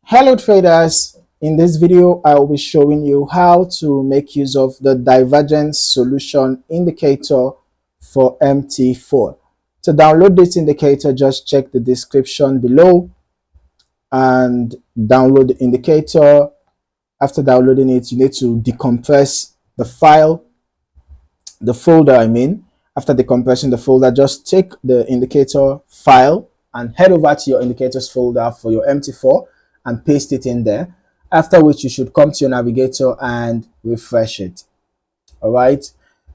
Hello traders, in this video I will be showing you how to make use of the Divergence Solution Indicator for MT4. To download this indicator, just check the description below and download the indicator. After downloading it, you need to decompress the file, the folder I mean. After decompressing the folder, just take the indicator file and head over to your indicators folder for your MT4 and paste it in there, after which you should come to your navigator and refresh it. All right,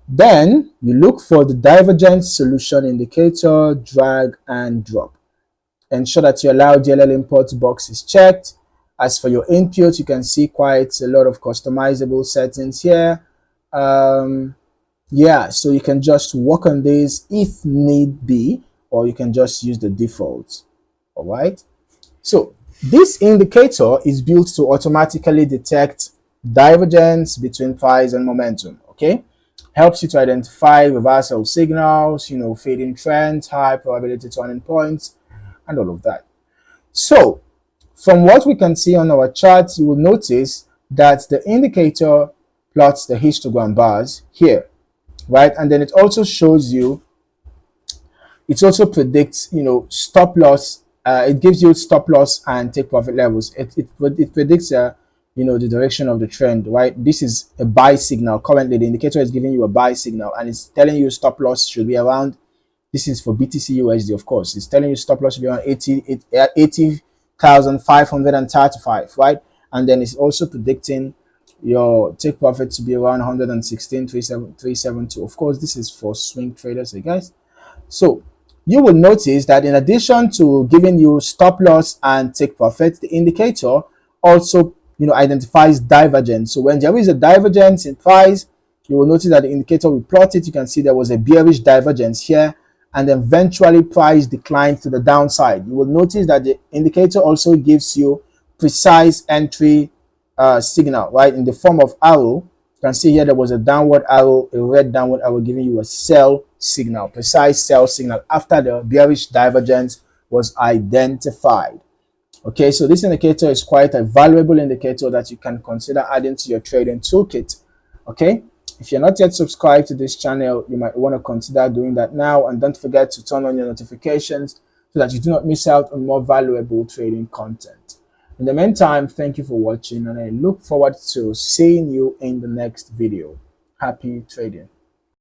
then you look for the Divergence Solution Indicator, drag and drop. Ensure that your allow DLL import box is checked. As for your input, you can see quite a lot of customizable settings here. Yeah, so you can just work on this if need be, or you can just use the default. All right, so this indicator is built to automatically detect divergence between price and momentum. Okay, helps you to identify reversal signals, fading trends, high probability turning points, and all of that. So from what we can see on our chart, you will notice that the indicator plots the histogram bars here, right? And then it also shows you, it also predicts, stop loss. It gives you stop loss and take profit levels. It predicts, the direction of the trend, right? This is a buy signal. Currently, the indicator is giving you a buy signal, and it's telling you stop loss should be around. This is for BTC USD, of course. It's telling you stop loss should be around 80,535, right? And then it's also predicting your take profit to be around 116,372. Of course, this is for swing traders, guys. So you will notice that in addition to giving you stop loss and take profit, the indicator also identifies divergence. So when there is a divergence in price, you will notice that the indicator will plot it. You can see there was a bearish divergence here, and then eventually price declined to the downside. You will notice that the indicator also gives you precise entry signal, right, in the form of arrow. You can see here there was a downward arrow, a red downward arrow giving you a sell signal, precise sell signal after the bearish divergence was identified. Okay, so this indicator is quite a valuable indicator that you can consider adding to your trading toolkit. Okay, if you're not yet subscribed to this channel, you might want to consider doing that now, and don't forget to turn on your notifications so that you do not miss out on more valuable trading content. In the meantime, thank you for watching, and I look forward to seeing you in the next video. Happy trading.